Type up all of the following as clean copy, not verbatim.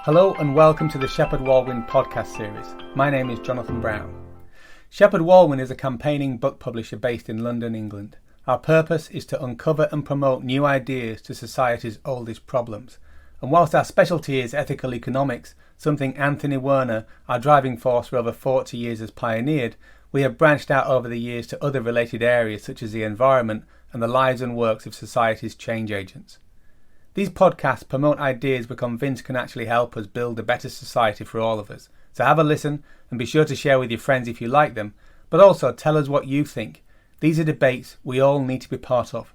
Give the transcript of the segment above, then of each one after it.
Hello and welcome to the Shepheard-Walwyn podcast series. My name is Jonathan Brown. Shepheard-Walwyn is a campaigning book publisher based in London, England. Our purpose is to uncover and promote new ideas to society's oldest problems. And whilst our specialty is ethical economics, something Anthony Werner, our driving force for over 40 years, has pioneered, we have branched out over the years to other related areas such as the environment and the lives and works of society's change agents. These podcasts promote ideas we're convinced can actually help us build a better society for all of us. So have a listen and be sure to share with your friends if you like them, but also tell us what you think. These are debates we all need to be part of.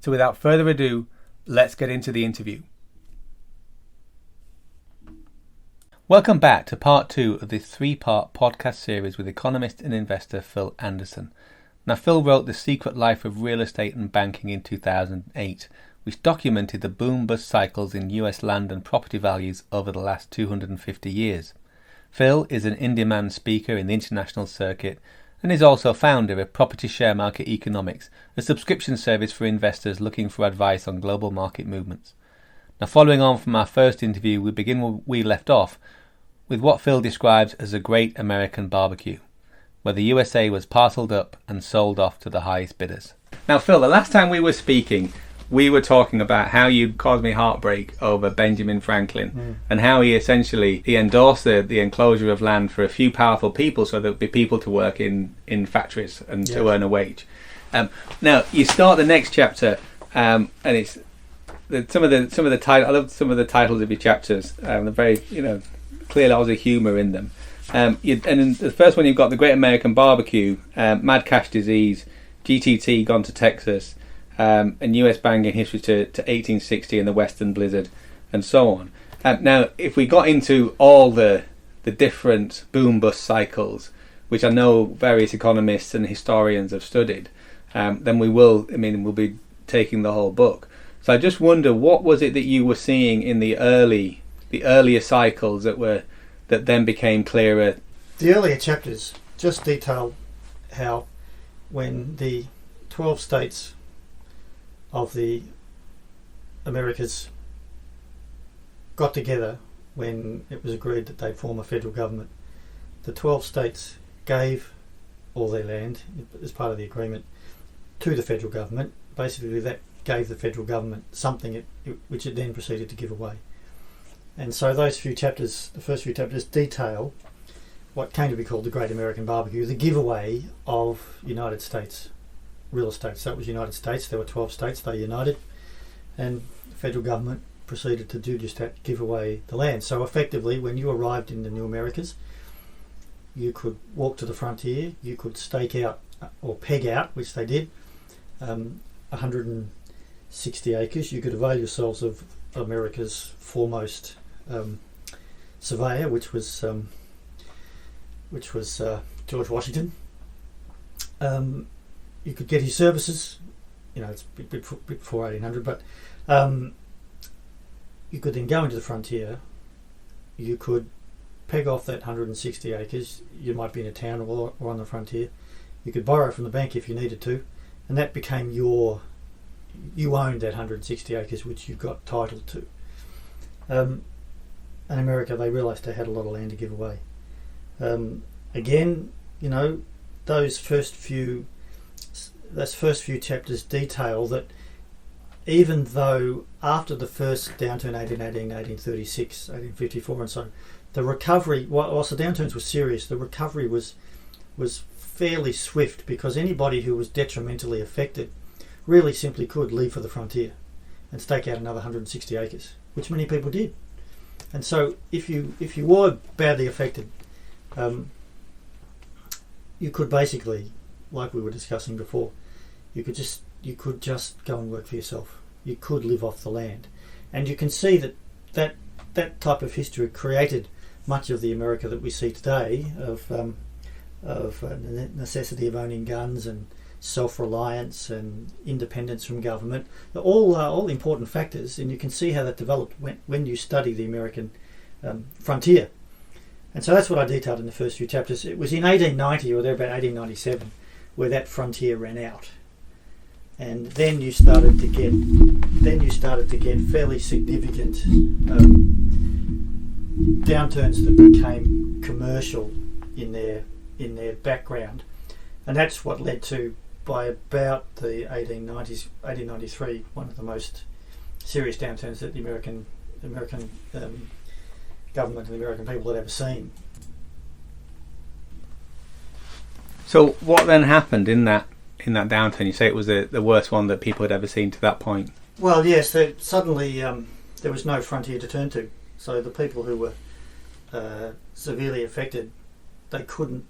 So without further ado, let's get into the interview. Welcome back to part 2 of this 3-part podcast series with economist and investor Phil Anderson. Now, Phil wrote The Secret Life of Real Estate and Banking in 2008, which documented the boom-bust cycles in US land and property values over the last 250 years. Phil is an in-demand speaker in the international circuit and is also founder of Property Sharemarket Economics, a subscription service for investors looking for advice on global market movements. Now, following on from our first interview, we begin where we left off with what Phil describes as a Great American BBQ, where the USA was parcelled up and sold off to the highest bidders. Now, Phil, the last time we were speaking, we were talking about how you caused me heartbreak over Benjamin Franklin and how he endorsed the enclosure of land for a few powerful people so there would be people to work in factories and to earn a wage. Now, you start the next chapter and it's some of the titles. I love some of the titles of your chapters. They're very, clear lots of humour in them. And in the first one, you've got the Great American BBQ, Mad Cash Disease, GTT gone to Texas, and US banking history to 1860 and the Western Blizzard, and so on. Now, if we got into all the different boom-bust cycles, which I know various economists and historians have studied, then we'll be taking the whole book. So I just wonder, what was it that you were seeing in the earlier cycles that then became clearer? The earlier chapters just detail how when the 12 states of the Americas got together, when it was agreed that they'd form a federal government, the 12 states gave all their land as part of the agreement to the federal government. Basically, that gave the federal government something which it then proceeded to give away. And so those few chapters, the first few chapters, detail what came to be called the Great American BBQ, the giveaway of United States real estate. So it was United States, there were 12 states, they united, and the federal government proceeded to do just that, give away the land. So effectively, when you arrived in the New Americas, you could walk to the frontier, you could stake out or peg out, which they did, 160 acres. You could avail yourselves of America's foremost surveyor, which was George Washington. You could get his services. It's a bit before 1800, but you could then go into the frontier. You could peg off that 160 acres. You might be in a town or on the frontier. You could borrow from the bank if you needed to, and that became you owned that 160 acres which you got title to. In America, they realised they had a lot of land to give away. Again, those first few chapters detail that even though after the first downturn, 1818, 1836, 1854 and so on, the recovery, whilst the downturns were serious, the recovery was fairly swift, because anybody who was detrimentally affected really simply could leave for the frontier and stake out another 160 acres, which many people did. And so if you were badly affected, you could basically, like we were discussing before, you could just go and work for yourself. You could live off the land. And you can see that type of history created much of the America that we see today of the necessity of owning guns and self-reliance and independence from government. All important factors, and you can see how that developed when you study the American frontier. And so that's what I detailed in the first few chapters. It was in 1890 or thereabout 1897 where that frontier ran out. And then you started to get, fairly significant, downturns that became commercial in their background, and that's what led to, by about the 1890s, 1893, one of the most serious downturns that the American government and the American people had ever seen. So what then happened in that downturn? You say it was the worst one that people had ever seen to that point. Well, yes, suddenly there was no frontier to turn to. So the people who were severely affected, they couldn't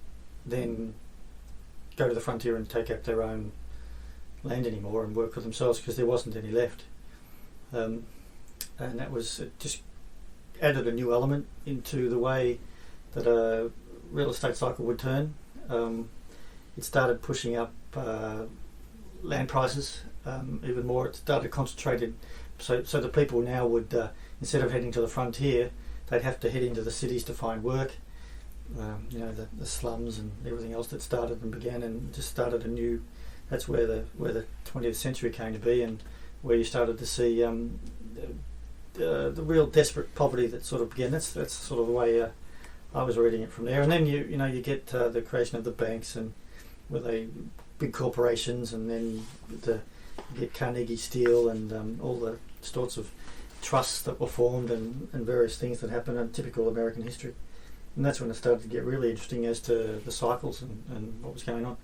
then go to the frontier and take up their own land anymore and work for themselves, because there wasn't any left. And that was, it just added a new element into the way that a real estate cycle would turn. It started pushing up land prices even more. It started concentrated, so the people now would, instead of heading to the frontier, they'd have to head into the cities to find work. The slums and everything else that started and began and just started a new. That's where the 20th century came to be, and where you started to see the real desperate poverty that sort of began. That's sort of the way I was reading it from there. And then you get the creation of the banks, and where they big corporations, and then you get Carnegie Steel and all the sorts of trusts that were formed and various things that happened in typical American history. And that's when it started to get really interesting as to the cycles and what was going on.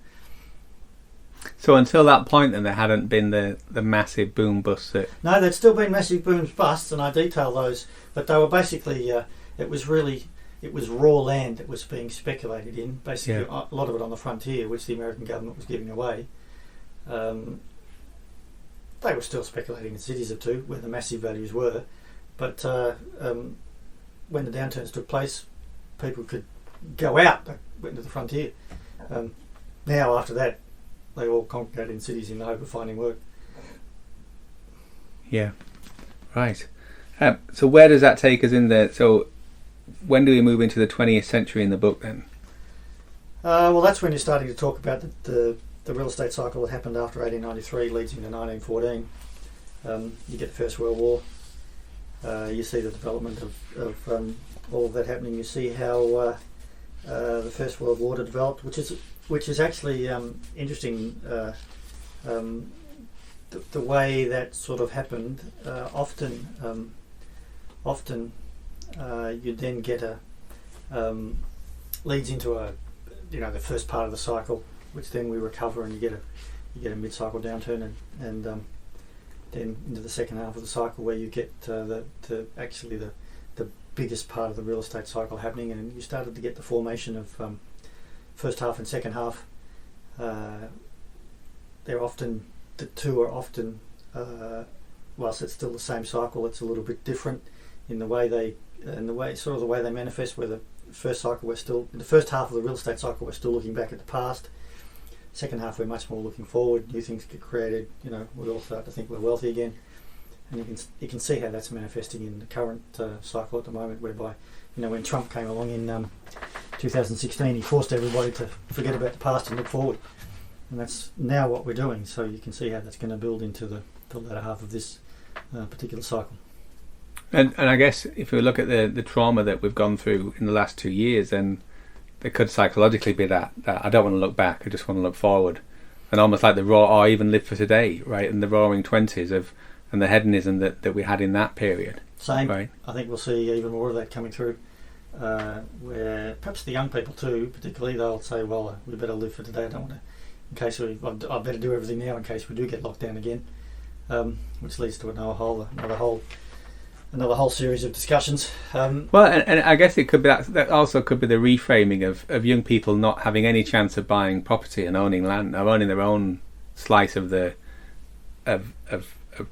So until that point, then, there hadn't been the massive boom busts that... No, there'd still been massive booms busts, and I detail those, but they were basically, it was raw land that was being speculated in, basically. Yeah. A lot of it on the frontier, which the American government was giving away. They were still speculating in cities or two, where the massive values were, but when the downturns took place, people could go out, they went to the frontier. Now, after that, they all congregate in cities in the hope of finding work. Yeah, right. So where does that take us in there? So when do we move into the 20th century in the book then? Well, that's when you're starting to talk about the real estate cycle that happened after 1893, leads into 1914. You get the First World War. You see the development of all of that happening. You see how the First World War developed, which is actually interesting. The way that sort of happened. Often you then get leads into the first part of the cycle, which then we recover, and you get a mid-cycle downturn, and then into the second half of the cycle, where you get the biggest part of the real estate cycle happening, and you started to get the formation of first half and second half. The two are often, whilst it's still the same cycle, it's a little bit different in the way they manifest. Where the first cycle, in the first half of the real estate cycle, we're still looking back at the past. Second half, we're much more looking forward. New things get created. We all start to think we're wealthy again, and you can see how that's manifesting in the current cycle at the moment. Whereby, when Trump came along in 2016, he forced everybody to forget about the past and look forward, and that's now what we're doing. So you can see how that's going to build into the latter half of this particular cycle. And I guess if we look at the trauma that we've gone through in the last 2 years, then there could psychologically be that I don't want to look back, I just want to look forward, and almost like the raw, or even live for today, right? And the roaring 20s and the hedonism that we had in that period. Same. Right. I think we'll see even more of that coming through, where perhaps the young people too, particularly, they'll say, well, we better live for today. I don't want to, I better do everything now in case we do get locked down again, which leads to another whole series of discussions. Well, and I guess it could be that also could be the reframing of young people not having any chance of buying property and owning land, or owning their own slice of the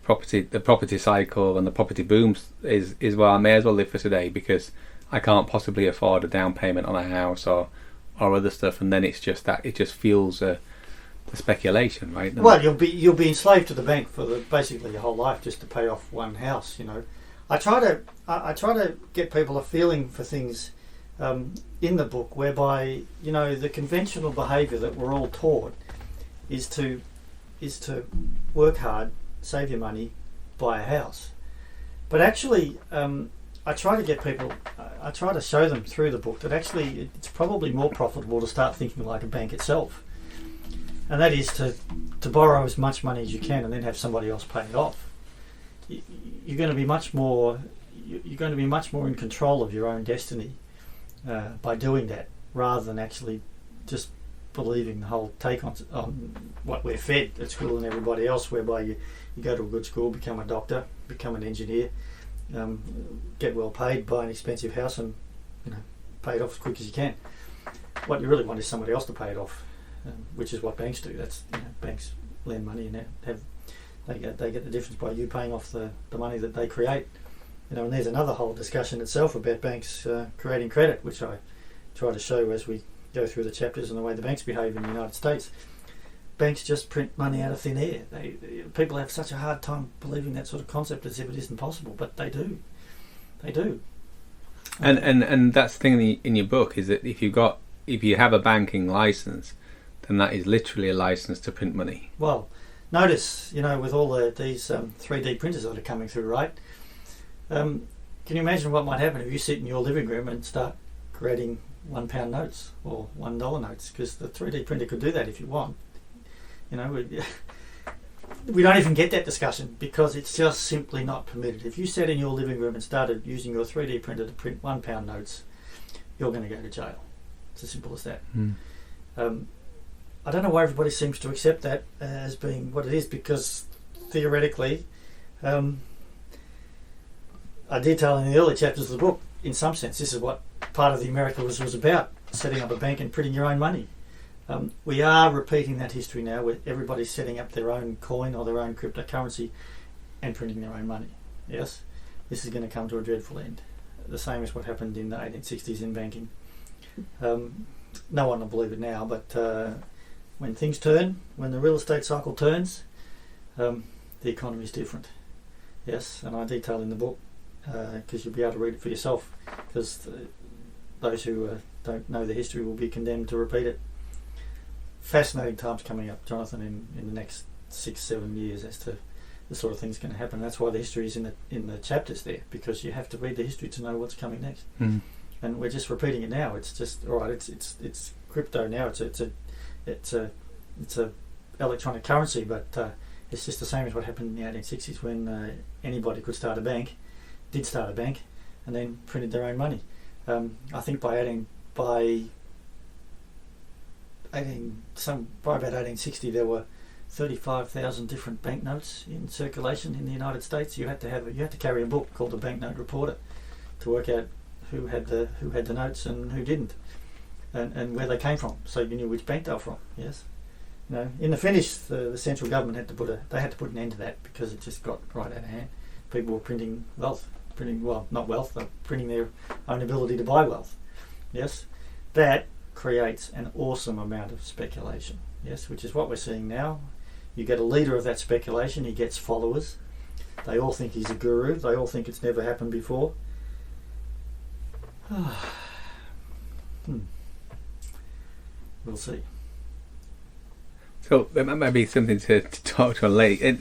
property, the property cycle and the property booms is well, I may as well live for today, because I can't possibly afford a down payment on a house or other stuff, and then it's just that it just fuels the speculation, right? Well, you'll be enslaved to the bank for basically your whole life just to pay off one house. I try to get people a feeling for things in the book, whereby the conventional behaviour that we're all taught is to work hard, save your money, buy a house. But actually, I try to get people, I try to show them through the book that actually it's probably more profitable to start thinking like a bank itself. And that is to borrow as much money as you can and then have somebody else pay it off. You're going to be much more in control of your own destiny by doing that, rather than actually just believing the whole take on what we're fed at school and everybody else, whereby you go to a good school, become a doctor, become an engineer, get well paid, buy an expensive house, and pay it off as quick as you can. What you really want is somebody else to pay it off, which is what banks do. That's banks lend money and they get the difference by you paying off the money that they create. And there's another whole discussion itself about banks creating credit, which I try to show as we go through the chapters and the way the banks behave in the United States. Banks just print money out of thin air. People have such a hard time believing that sort of concept as if it isn't possible, but they do. They do. And that's the thing in your book, is that if you have a banking license, then that is literally a license to print money. Well, notice, with all these 3D printers that are coming through, right? Can you imagine what might happen if you sit in your living room and start creating £1 notes or $1 notes? Because the 3D printer could do that if you want. We don't even get that discussion because it's just simply not permitted. If you sat in your living room and started using your 3D printer to print £1 notes, you're going to go to jail. It's as simple as that. I don't know why everybody seems to accept that as being what it is, because theoretically, I detail in the early chapters of the book, in some sense, this is what part of the America was about, setting up a bank and printing your own money. We are repeating that history now, where everybody's setting up their own coin or their own cryptocurrency and printing their own money. Yes, this is going to come to a dreadful end. The same as what happened in the 1860s in banking. No one will believe it now, but when things turn, when the real estate cycle turns, the economy is different. Yes, and I detail in the book, because you'll be able to read it for yourself, because those who don't know the history will be condemned to repeat it. Fascinating times coming up, Jonathan, in the next 6-7 years as to the sort of things going to happen. That's why the history is in the chapters there, because you have to read the history to know what's coming next. And we're just repeating it now. It's just all right. It's crypto now. It's a electronic currency, but it's just the same as what happened in the 1860s when anybody could start a bank, did start a bank, and then printed their own money. I think by about 1860 there were 35,000 different banknotes in circulation in the United States. You had to carry a book called the Banknote Reporter to work out who had the notes and who didn't, and where they came from, so you knew which bank they were from. Yes, in the finish, the central government had to put an end to that, because it just got right out of hand. People were printing not wealth, but printing their own ability to buy wealth. Yes, that creates an awesome amount of speculation. Yes, which is what we're seeing now. You get a leader of that speculation, he gets followers. They all think he's a guru. They all think it's never happened before. We'll see. So that might be something to talk to on later. At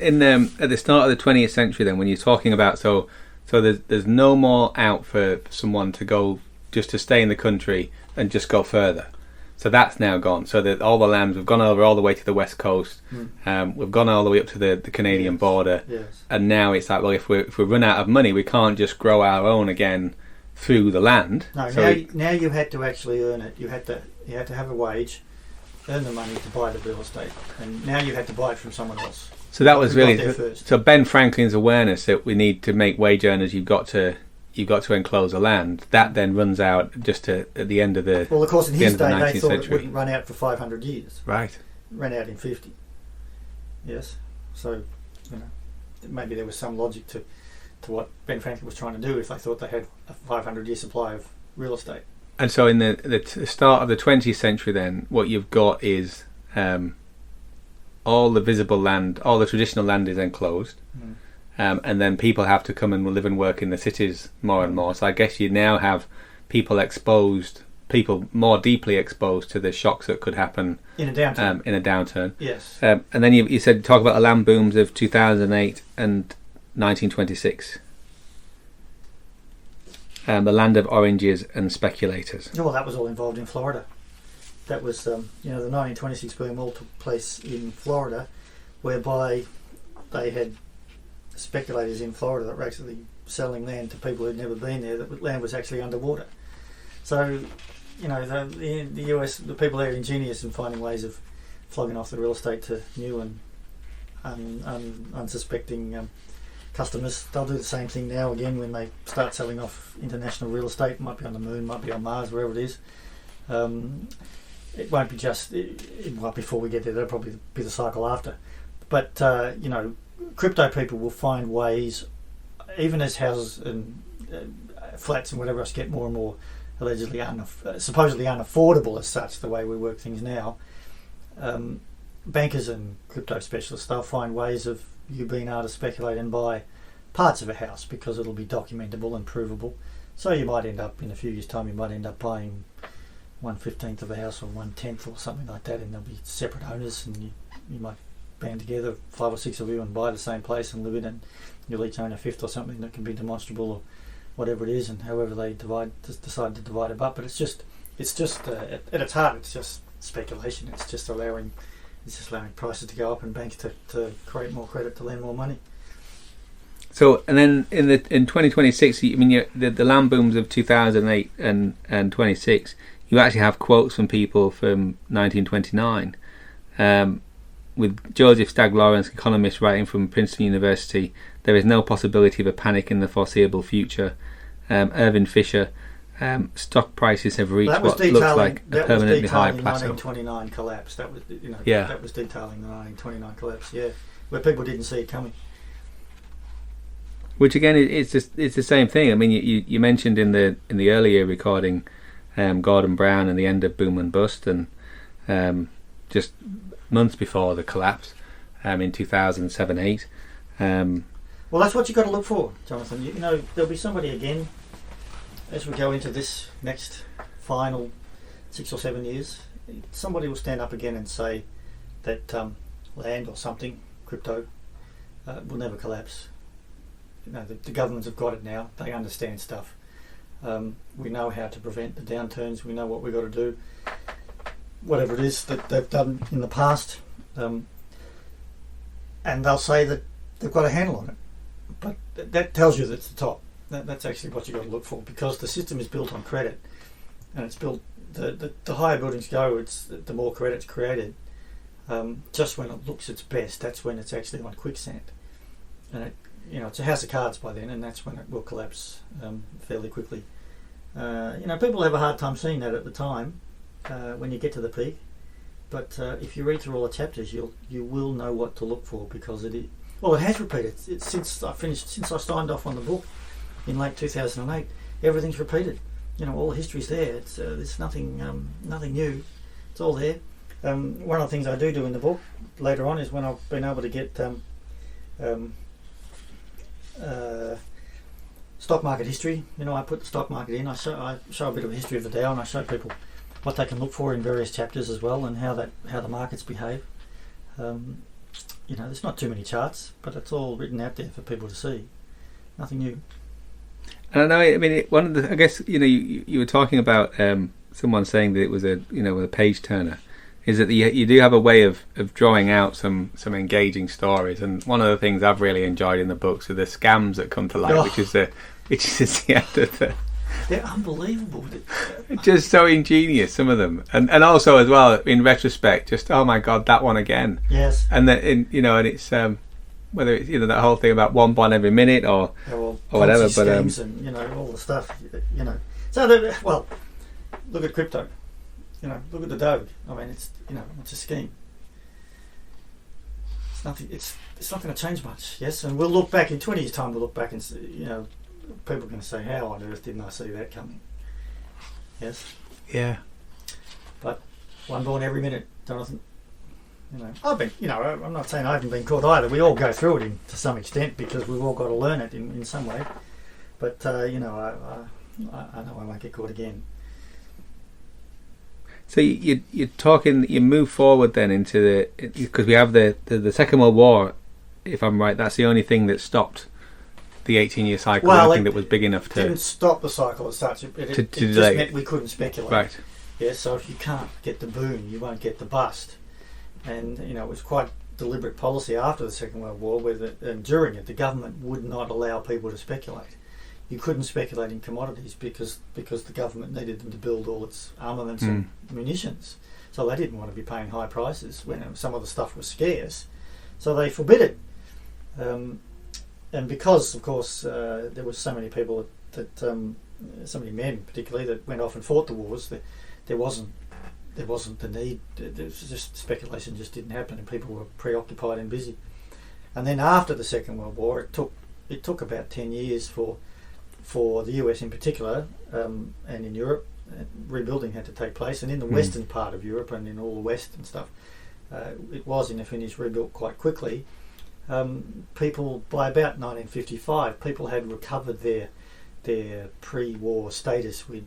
the start of the 20th century, then, when you're talking about so there's no more out for someone to go just to stay in the country and just go further. So that's now gone. So that all the lands, we've gone over all the way to the west coast. We've gone all the way up to the Canadian border. Yes. And now it's like, well, if we run out of money, we can't just grow our own again through the land. No, now you had to actually earn it. You had to have a wage, earn the money to buy the real estate, and now you had to buy it from someone else. So that was really so Ben Franklin's awareness that we need to make wage earners. You've got to enclose the land. That then runs out just at the end of the. Well, of course, in his day they thought it wouldn't run out for 500 years. Right. It ran out in 50. Yes. So, maybe there was some logic to what Ben Franklin was trying to do if they thought they had a 500-year supply of real estate. And so in the start of the 20th century, then, what you've got is all the visible land, all the traditional land is enclosed. And then people have to come and live and work in the cities more and more. So I guess you now have people more deeply exposed to the shocks that could happen in a downturn. Yes. And then you said talk about the land booms of 2008 and 1926. the land of oranges and speculators. Well, that was all involved in Florida. That was, the 1926 boom all took place in Florida, whereby they had speculators in Florida that were actually selling land to people who'd never been there. That land was actually underwater. So, the US, the people there are ingenious in finding ways of flogging off the real estate to new and unsuspecting customers. They'll do the same thing now again when they start selling off international real estate. It might be on the moon, might be on Mars, wherever it is. It won't be just, it might before we get there, that'll probably be the cycle after. But, crypto people will find ways, even as houses and flats and whatever else get more and more allegedly supposedly unaffordable as such, the way we work things now. Bankers and crypto specialists, they'll find ways of you being able to speculate and buy parts of a house because it'll be documentable and provable. So you might end up, in a few years' time, you might end up buying 1/15 of a house or 1/10 or something like that, and there'll be separate owners, and you might band together 5 or 6 of you and buy the same place and live in it, and you'll each own a fifth or something that can be demonstrable or whatever it is, and however they decide to divide it up. But it's just at its heart, it's just speculation. It's just allowing prices to go up and banks to create more credit to lend more money. So, and then in 2026, the land booms of 2008 and 26, you actually have quotes from people from 1929, with Joseph Stagg Lawrence, economist, writing from Princeton University. There is no possibility of a panic in the foreseeable future. Irving Fisher, stock prices have reached what looks like a permanently high plateau. The 1929 collapse. That was yeah. That was detailing the 1929 collapse. Yeah, where people didn't see it coming. Which again, it's the same thing. I mean, you mentioned in the earlier recording, Gordon Brown and the end of boom and bust, and just months before the collapse, in 2007-8. Well, that's what you've got to look for, Jonathan. There'll be somebody again as we go into this next final 6 or 7 years. Somebody will stand up again and say that land or something, crypto, will never collapse. The governments have got it now. They understand stuff. We know how to prevent the downturns. We know what we've got to do. Whatever it is that they've done in the past. And they'll say that they've got a handle on it. But that tells you that it's the top. That's actually what you've got to look for, because the system is built on credit. And it's built, the higher buildings go, the more credit's created. Just when it looks its best, that's when it's actually on quicksand. And it's a house of cards by then, and that's when it will collapse fairly quickly. People have a hard time seeing that at the time when you get to the peak. But if you read through all the chapters, you will know what to look for, because it has repeated. Since I signed off on the book in late 2008, everything's repeated. All the history's there. There's nothing new. It's all there. One of the things I do in the book later on is when I've been able to get stock market history. I put the stock market in. I show a bit of a history of the Dow, and I show people what they can look for in various chapters as well, and how the markets behave. There's not too many charts, but it's all written out there for people to see. Nothing new. And I know. I mean, one of the. I guess you were talking about someone saying that it was a page turner. Is that you do have a way of drawing out some engaging stories, and one of the things I've really enjoyed in the books are the scams that come to light, which is the end of the. They're unbelievable. Just so ingenious, some of them, and also as well in retrospect, just oh my god, that one again. Yes. And that and it's whether it's that whole thing about one bond every minute or whatever, but and all the stuff. So look at crypto. Look at the Doge. I mean, it's a scheme. It's nothing. It's not going to change much. Yes, and we'll look back in 20 years' time. We'll look back and see, people are going to say, "How on earth didn't I see that coming?" Yes. Yeah. But one born every minute, Jonathan. I've been. I'm not saying I haven't been caught either. We all go through it to some extent, because we've all got to learn it in some way. But I know I won't get caught again. So you're talking. You move forward then into because we have the Second World War, if I'm right. That's the only thing that stopped the 18-year cycle, well, anything that was big enough to... It didn't stop the cycle as such. It just meant we couldn't speculate. Right. Yeah, so if you can't get the boom, you won't get the bust. And, it was quite deliberate policy after the Second World War, and during it, the government would not allow people to speculate. You couldn't speculate in commodities because the government needed them to build all its armaments and munitions. So they didn't want to be paying high prices when some of the stuff was scarce. So they forbid it. And because, of course, there were so many people so many men particularly, that went off and fought the wars, there wasn't the need. There was just speculation just didn't happen, and people were preoccupied and busy. And then after the Second World War, it took about 10 years for the US in particular, and in Europe, rebuilding had to take place. And in the western part of Europe and in all the West and stuff, it was in a finish rebuilt quite quickly. People, by about 1955, people had recovered their pre-war status. We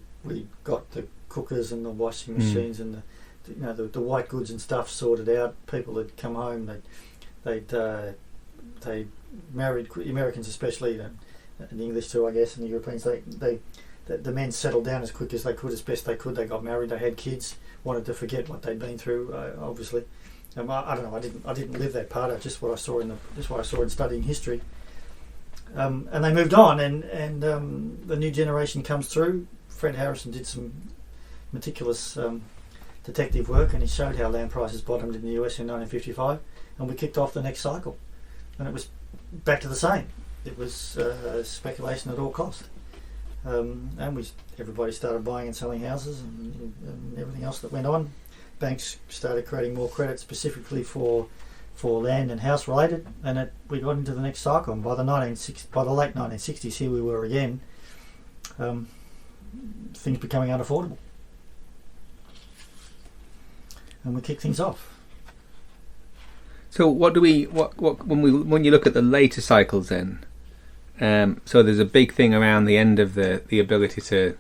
got the cookers and the washing machines and the white goods and stuff sorted out. People had come home. They married, Americans especially, and the English too, I guess, and the Europeans. The men settled down as quick as they could, as best they could. They got married. They had kids. Wanted to forget what they'd been through. Obviously, I don't know. I didn't live that part. Just what I saw in studying history. And they moved on, and the new generation comes through. Fred Harrison did some meticulous detective work, and he showed how land prices bottomed in the US in 1955, and we kicked off the next cycle, and it was back to the same. It was speculation at all cost, and everybody started buying and selling houses and everything else that went on. Banks started creating more credit specifically for land and house related, and we got into the next cycle. And by the late 1960s, here we were again. Things becoming unaffordable, and we kick things off. So what when you look at the later cycles then? So there's a big thing around the end of the ability to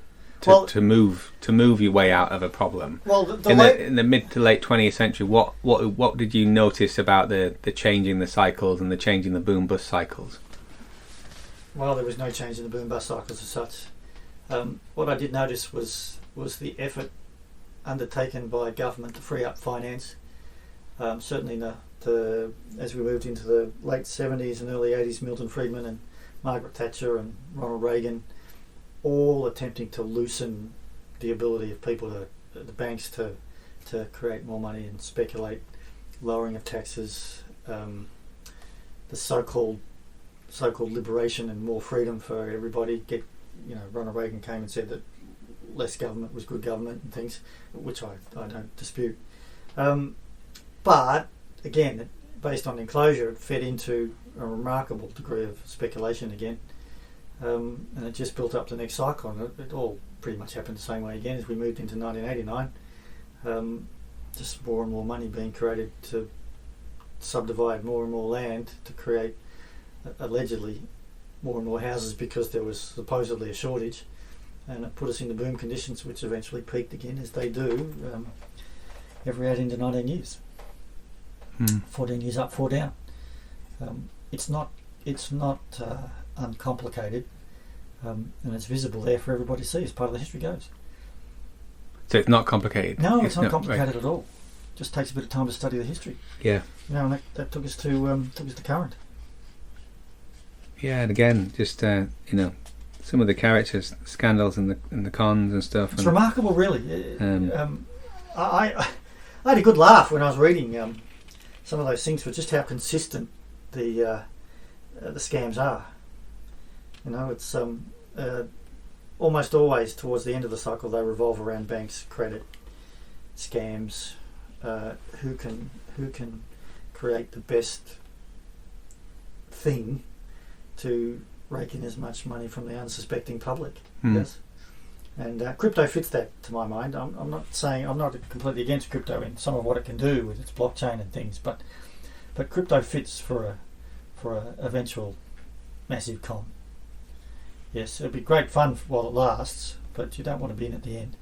move your way out of a problem. Well, in the mid to late 20th century, what did you notice about the changing the cycles and the changing the boom bust cycles? Well, there was no change in the boom bust cycles as such. What I did notice was the effort undertaken by government to free up finance. Certainly, as we moved into the late 70s and early 80s, Milton Friedman and Margaret Thatcher and Ronald Reagan, all attempting to loosen the ability of the banks to create more money and speculate, lowering of taxes, the so-called liberation and more freedom for everybody. Ronald Reagan came and said that less government was good government and things, which I don't dispute. But again, based on enclosure, it fed into a remarkable degree of speculation again, and it just built up the next cycle. And it all pretty much happened the same way again as we moved into 1989. Just more and more money being created to subdivide more and more land to create allegedly more and more houses because there was supposedly a shortage, and it put us into boom conditions, which eventually peaked again, as they do every 18 to 19 years. 14 years up, 4 down. It's not uncomplicated, and it's visible there for everybody to see as part of the history goes. So it's not complicated? No, it's not complicated at all. Just takes a bit of time to study the history. Yeah. And that took us to current. Yeah, and again, just some of the characters, scandals, and the cons and stuff. It's remarkable, really. I had a good laugh when I was reading some of those things for just how consistent the scams are. It's almost always towards the end of the cycle they revolve around banks, credit, scams, who can create the best thing to rake in as much money from the unsuspecting public. Yes, and crypto fits that, to my mind. I'm not completely against crypto in some of what it can do with its blockchain and things, but crypto fits for a eventual massive con. Yes, it'll be great fun while it lasts, but you don't want to be in at the end.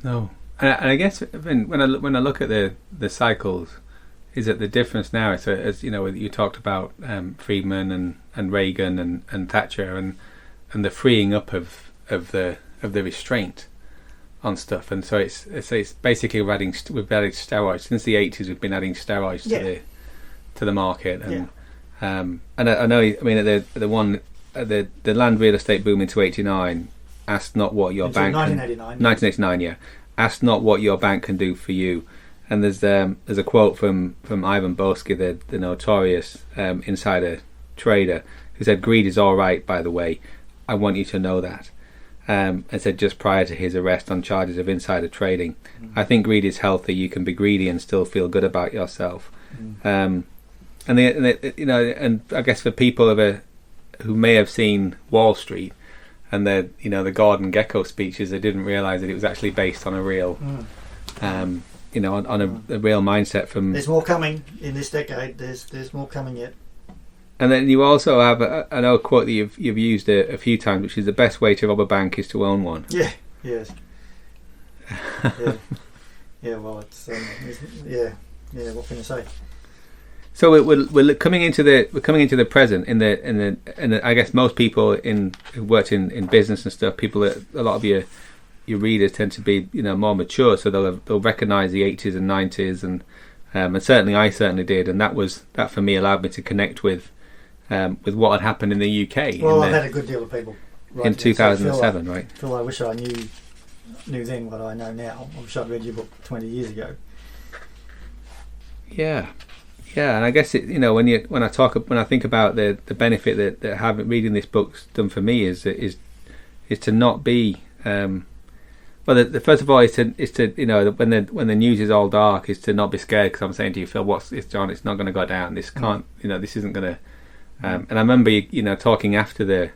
No, and I guess when I look at the cycles, that the difference now is, as you know, you talked about Friedman and Reagan and Thatcher and the freeing up of the restraint on stuff, and so it's basically we've added steroids since the 80s. We've been adding steroids to the market, and and I know, I mean, the land real estate boom into 89 asked not what your bank 1989 asked not what your bank can do for you. And there's a quote from Ivan Boesky, the notorious insider trader, who said, "Greed is all right, by the way. I want you to know that." And said just prior to his arrest on charges of insider trading, "I think greed is healthy. You can be greedy and still feel good about yourself." And I guess for people who may have seen Wall Street and the Gordon Gekko speeches, they didn't realise that it was actually based on a real. On a real mindset from. There's more coming in this decade. There's more coming yet. And then you also have an old quote that you've used a few times, which is, "The best way to rob a bank is to own one." Yeah. Yes. Yeah. Well, it's What can you say? So we're coming into the present in the I guess most people who worked in business and stuff, people that a lot of your readers tend to be more mature, so they'll recognise the 80s and 90s, and certainly I did, and that for me allowed me to connect with what had happened in the UK. Well, I've had a good deal of people in 2007, right? Phil, I wish I knew then what I know now. I wish I'd read your book 20 years ago. Yeah, and I guess when I think about the benefit that reading this book's done for me is to not be. Well, first of all, is to when the news is all dark, is to not be scared, because I'm saying to you, Phil, John? It's not going to go down. This can't. This isn't going to. And I remember talking after the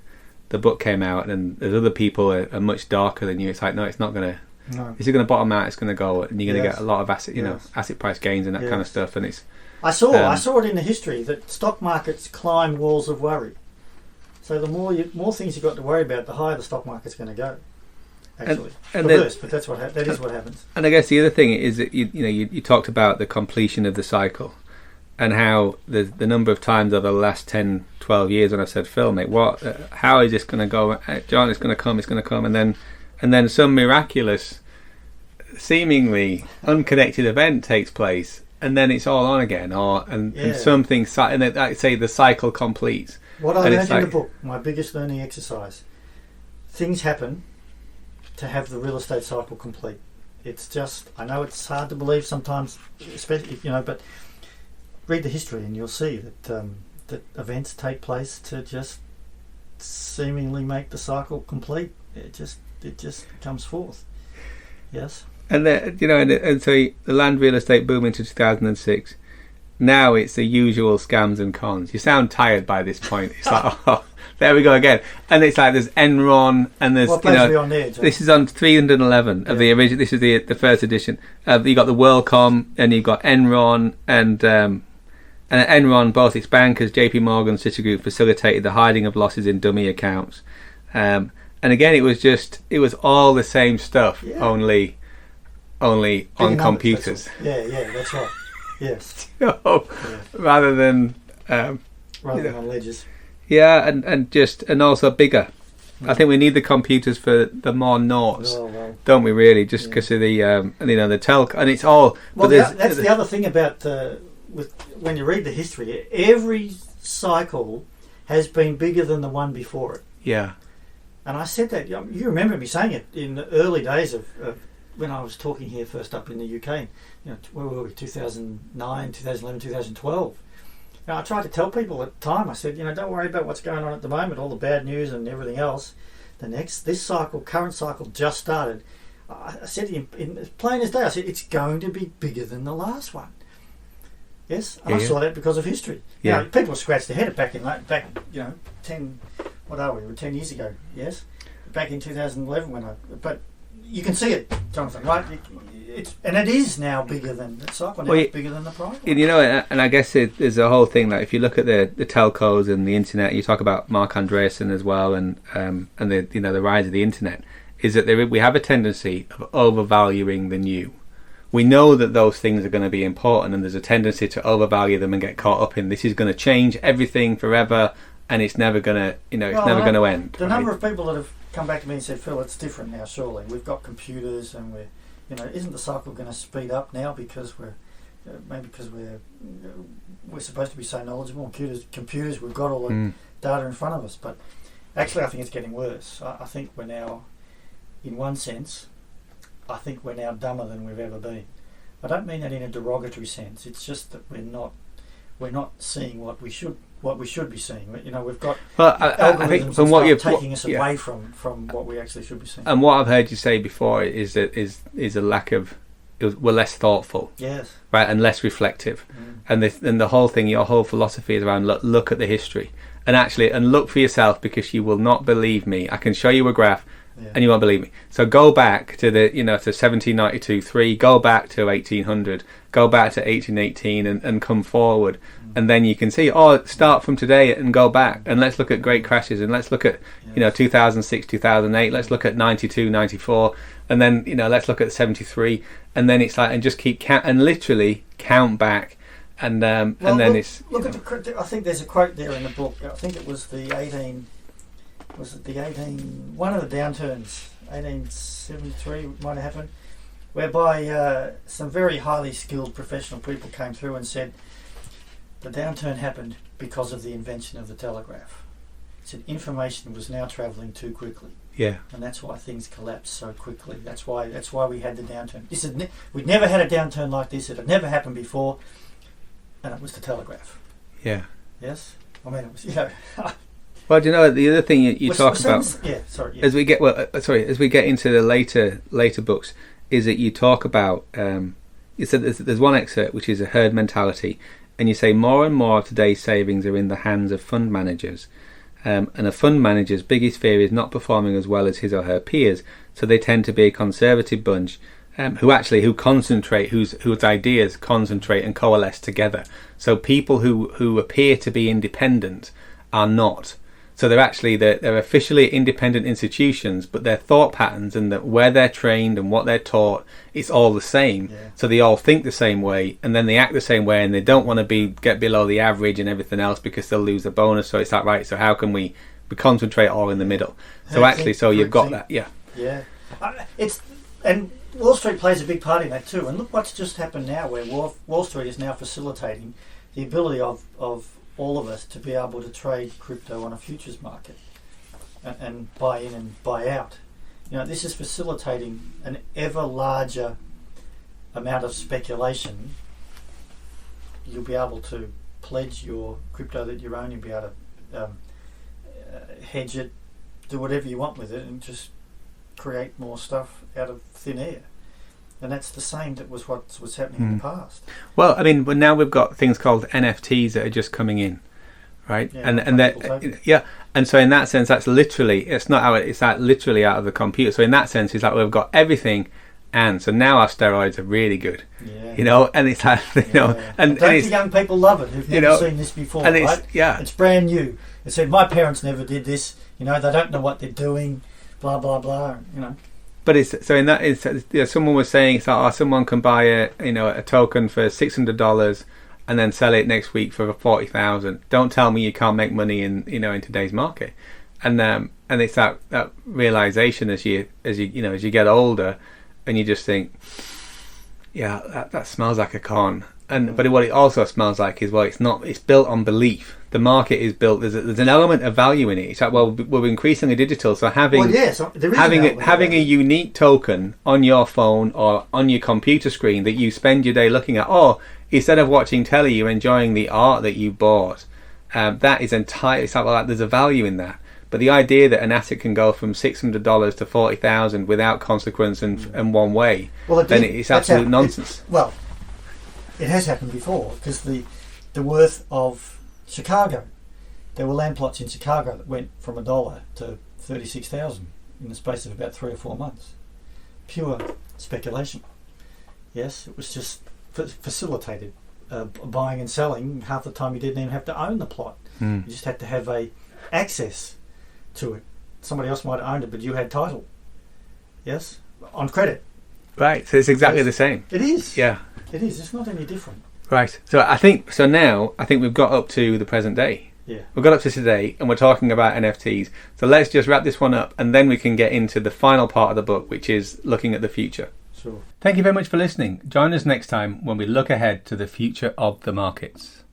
book came out, and there's other people are much darker than you. It's like, no, it's not going to. No. This is going to bottom out. It's going to go, and you're going to get a lot of asset price gains and that kind of stuff. And it's. I saw it in the history that stock markets climb walls of worry. So the more things you've got to worry about, the higher the stock market's going to go. Actually, but that is what happens. And I guess the other thing is that you talked about the completion of the cycle, and how the number of times over the last 10, 12 years when I said, "Phil, mate, how is this going to go? John, it's going to come," and then some miraculous, seemingly unconnected event takes place, and then it's all on again, and something, and I say the cycle completes. What I learned in the book, my biggest learning exercise: things happen to have the real estate cycle complete. It's just, I know it's hard to believe sometimes, especially but read the history and you'll see that events take place to just seemingly make the cycle complete. It just comes forth. Yes. And so the land real estate boom into 2006. Now it's the usual scams and cons. You sound tired by this point. It's like, oh, there we go again. And it's like there's Enron, and there's what page are we on there, John? This is on 311 of the original. This is the first edition. You got the WorldCom, and you've got Enron, and Enron, both its bankers, JP Morgan, Citigroup, facilitated the hiding of losses in dummy accounts. And again, it was all the same stuff, only on computers. That's right. Yes. Rather than on ledgers. Yeah, and also bigger. I think we need the computers for the more noughts, don't we? Really, just because of the the telco, and it's all. Well, that's the other thing about when you read the history. Every cycle has been bigger than the one before it. Yeah. And I said that. You remember me saying it in the early days of when I was talking here first up in the UK. Where were we? 2009, 2011, 2012. I tried to tell people at the time, I said, don't worry about what's going on at the moment, all the bad news and everything else. This current cycle just started. I said to him, as plain as day, I said, it's going to be bigger than the last one. Yes? And I saw that because of history. Yeah. People scratched their head back 10, what are we, 10 years ago, yes? Back in 2011 but you can see it, Jonathan, right? It is now bigger than the cycle. Now it's bigger than the prior one. And I guess there's a whole thing, like if you look at the telcos and the internet, you talk about Mark Andreessen as well, and the rise of the internet, is that we have a tendency of overvaluing the new. we know that those things are going to be important, and there's a tendency to overvalue them and get caught up in this is going to change everything forever, and it's never going to, never going to end. The number of people that have come back to me and said, Phil, it's different now, surely. We've got computers, and isn't the cycle going to speed up now because we're supposed to be so knowledgeable? Computers, we've got all the data in front of us. But actually, I think it's getting worse. I think we're now, in one sense, I think we're now dumber than we've ever been. I don't mean that in a derogatory sense. It's just that we're not seeing what we should be seeing. We've got algorithms I think from what you're taking us away from what we actually should be seeing. And what I've heard you say before is that is a lack of, we're less thoughtful, yes, right, and less reflective. And the whole thing, your whole philosophy is around look at the history and look for yourself, because you will not believe me. I can show you a graph. Yeah. And you won't believe me. So go back to to 1792, go back to 1800, go back to 1818, and come forward, and then you can see. Start from today and go back, and let's look at great crashes, and let's look at 2006, 2008. Let's look at 92, 94, and then let's look at 73, and then it's like, and just keep literally count back, and then it's look at the. I think there's a quote there in the book. I think it was the 18. Was it one of the downturns, 1873 might have happened, whereby some very highly skilled professional people came through and said the downturn happened because of the invention of the telegraph. It said information was now travelling too quickly. Yeah. And that's why things collapsed so quickly. That's why we had the downturn. We'd never had a downturn like this. It had never happened before, and it was the telegraph. Yeah. Yes? I mean, it was, Well, do you know the other thing you talk about? As we get into the later books, is that you talk about. You said there's one excerpt which is a herd mentality, and you say more and more of today's savings are in the hands of fund managers, and a fund manager's biggest fear is not performing as well as his or her peers. So they tend to be a conservative bunch who concentrate, whose ideas concentrate and coalesce together. So people who appear to be independent are not. So they're officially independent institutions, but their thought patterns and where they're trained and what they're taught, it's all the same. Yeah. So they all think the same way, and then they act the same way, and they don't want to get below the average and everything else because they'll lose the bonus. So it's like, right, so how can we concentrate all in the middle? So you've got that, yeah. Yeah. And Wall Street plays a big part in that too. And look what's just happened now, where Wall Street is now facilitating the ability of all of us to be able to trade crypto on a futures market and buy in and buy out. This is facilitating an ever larger amount of speculation. You'll be able to pledge your crypto that you own. You'll be able to hedge it, do whatever you want with it, and just create more stuff out of thin air. And that's the same that was what was happening in the past. Well, I mean, now we've got things called NFTs that are just coming in, right? Yeah, and so in that sense, that's literally it's like literally out of the computer. So in that sense, it's like we've got everything, and so now our steroids are really good, and it's like and the young people love it who've never seen this before, and right? It's brand new. It said my parents never did this. They don't know what they're doing, blah blah blah. But someone was saying someone can buy a token for $600 and then sell it next week for $40,000. Don't tell me you can't make money in today's market, and it's that realization as you get older, and you just think, that smells like a con. But what it also smells like is, well, it's not. It's built on belief. The market is built. There's an element of value in it. It's like, well, we're increasingly digital, so having a unique token on your phone or on your computer screen that you spend your day looking at, or instead of watching telly, you're enjoying the art that you bought. That is entirely. It's like, there's a value in that. But the idea that an asset can go from $600 to $40,000 without consequence and one way, then it's absolute nonsense. It has happened before, because the worth of Chicago, there were land plots in Chicago that went from $1 to 36,000 in the space of about 3 or 4 months. Pure speculation. Yes, it was just facilitated buying and selling. Half the time you didn't even have to own the plot. You just had to have access to it. Somebody else might have owned it, but you had title. Yes, on credit. Right. So it's exactly the same. It is. Yeah. It is. It's not any different. Right. So now I think we've got up to the present day. Yeah. We've got up to today, and we're talking about NFTs. So let's just wrap this one up, and then we can get into the final part of the book, which is looking at the future. Sure. Thank you very much for listening. Join us next time when we look ahead to the future of the markets.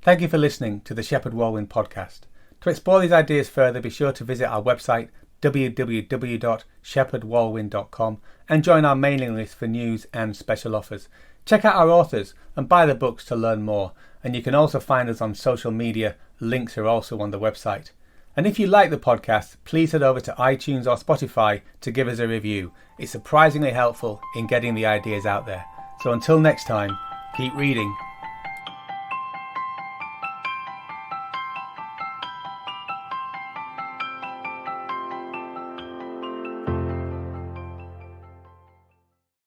Thank you for listening to the Shepheard-Walwyn podcast. To explore these ideas further, be sure to visit our website www.shepheard-walwyn.com and join our mailing list for news and special offers. Check out our authors and buy the books to learn more. And you can also find us on social media. Links are also on the website. And if you like the podcast, please head over to iTunes or Spotify to give us a review. It's surprisingly helpful in getting the ideas out there. So until next time, keep reading